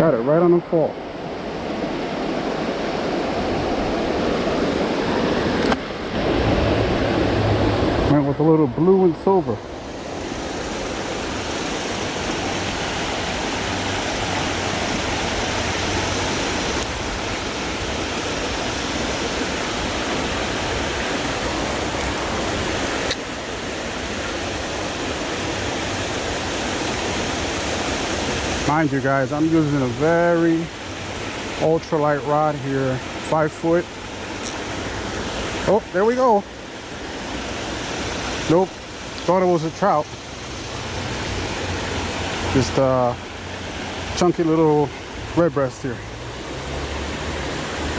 Got it right on the fall. Went with a little blue and silver. Mind you guys, I'm using a very ultralight rod here, 5 foot. Oh, there we go. Nope, thought it was a trout. Just a chunky little redbreast here.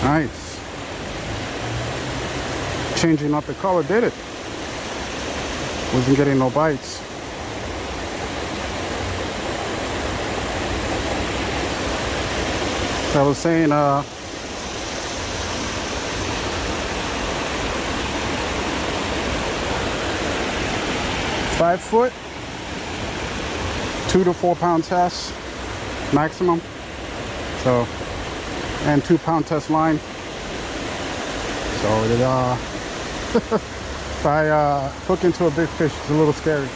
Nice. Changing up the color did it. Wasn't getting no bites. I was saying, 5 foot, 2 to 4 pound test maximum. So, and 2 pound test line. So it, if I hook into a big fish, it's a little scary.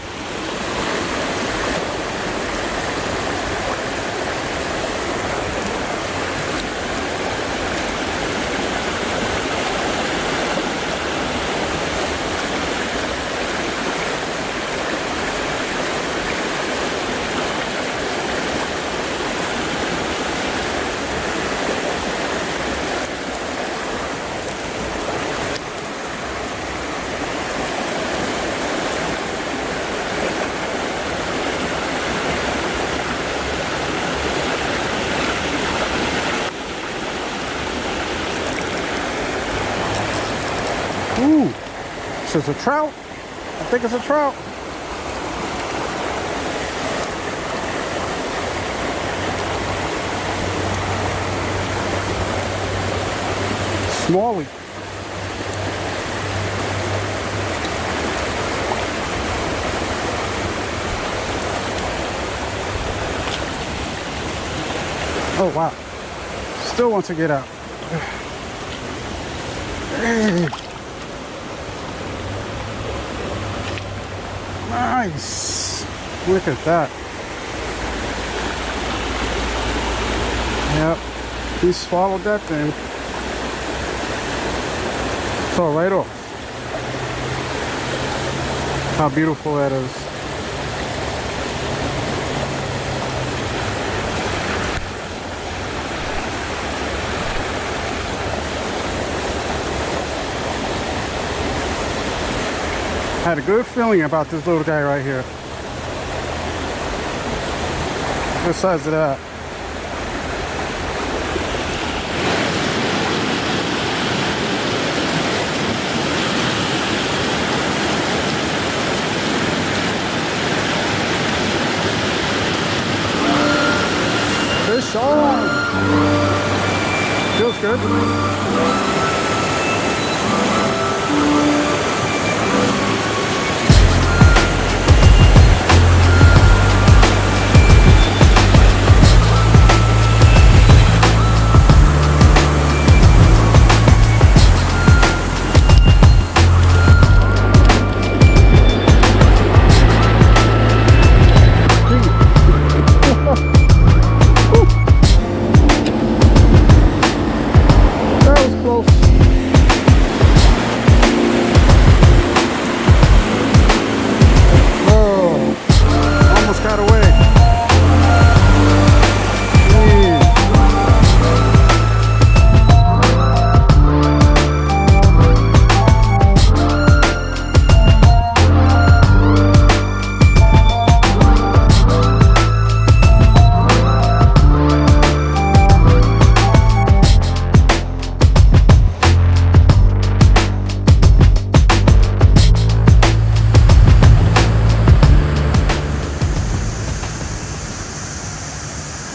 Ooh, this is a trout. I think it's a trout. Smallie. Oh wow. Still wants to get out. Hey. Nice. Look at that. Yep. He swallowed that thing. Fell right off. How beautiful that is. I had a good feeling about this little guy right here. What size is that? Fish on! Feels good.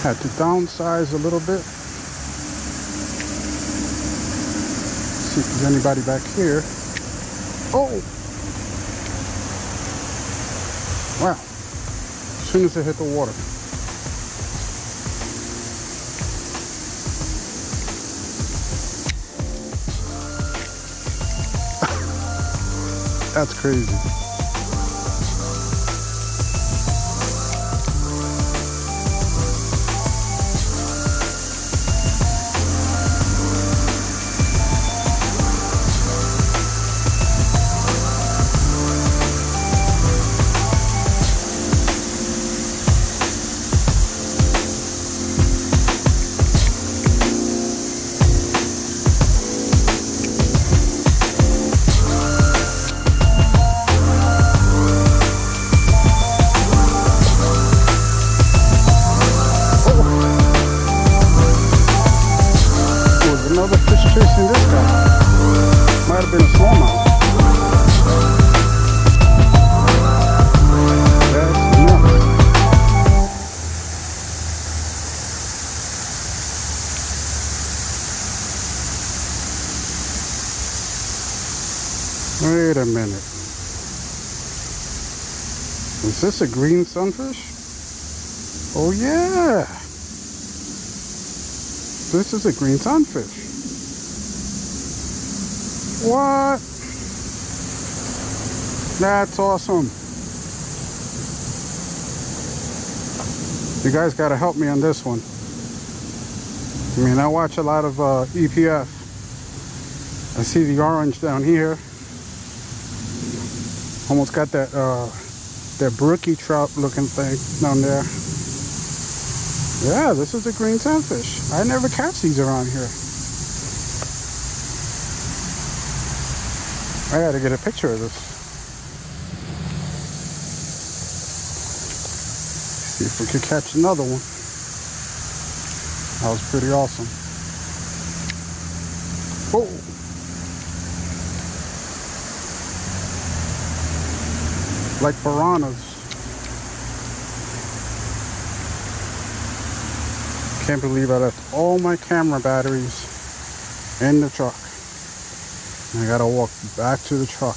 Had to downsize a little bit. See if there's anybody back here. Oh! Wow. As soon as it hit the water. That's crazy. Another fish chasing this guy. Might have been a smallmouth. That's enough. Wait a minute. Is this a green sunfish? Oh yeah. This is a green sunfish. What? That's awesome. You guys gotta help me on this one. I mean, I watch a lot of EPF. I see the orange down here. Almost got that that brookie trout looking thing down there. Yeah, this is a green sunfish. I never catch these around here. I gotta get a picture of this. See if we could catch another one. That was pretty awesome. Whoa! Like piranhas. Can't believe I left all my camera batteries in the truck. I gotta walk back to the truck.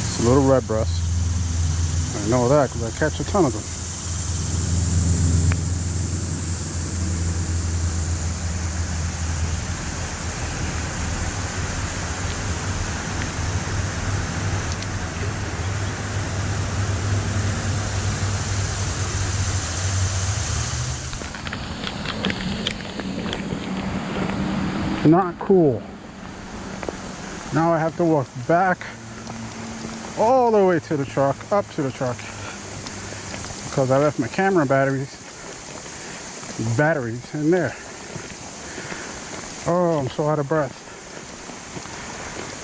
It's a little red breast. I know that because I catch a ton of them. Not cool. Now I have to walk back all the way to the truck, up to the truck, because I left my camera batteries in there. Oh, I'm so out of breath.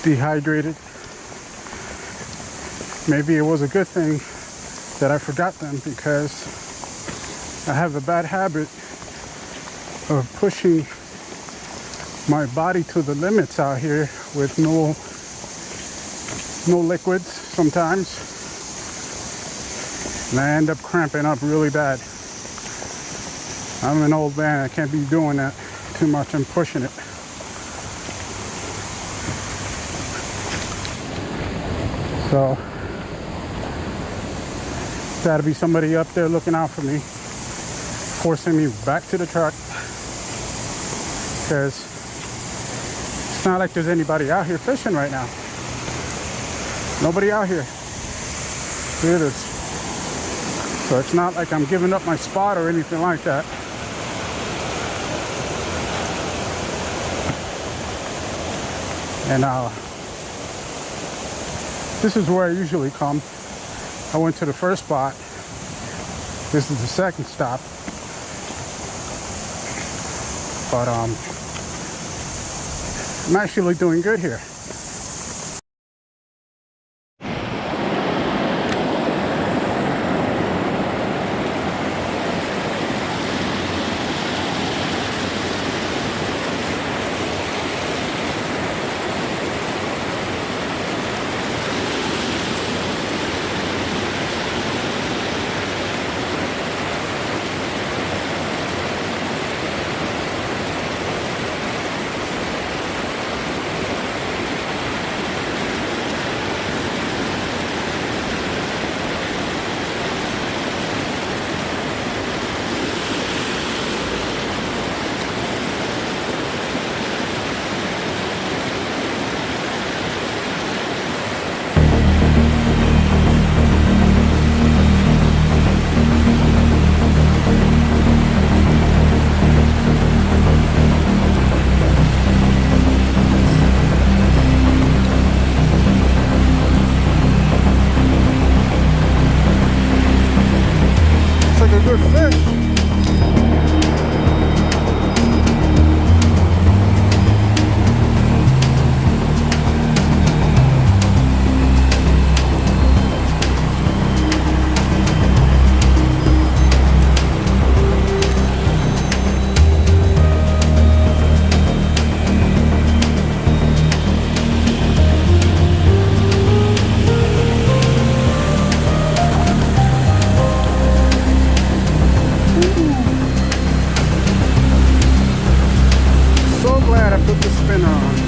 Dehydrated. Maybe it was a good thing that I forgot them, because I have a bad habit of pushing my body to the limits out here with no liquids sometimes, and I end up cramping up really bad. I'm an old man, I can't be doing that too much. I'm pushing it. So gotta be somebody up there looking out for me, forcing me back to the truck, because it's not like there's anybody out here fishing right now. Nobody out here. Look at this. So it's not like I'm giving up my spot or anything like that. And this is where I usually come. I went to the first spot. This is the second stop. But I'm actually doing good here. I put the spinner on.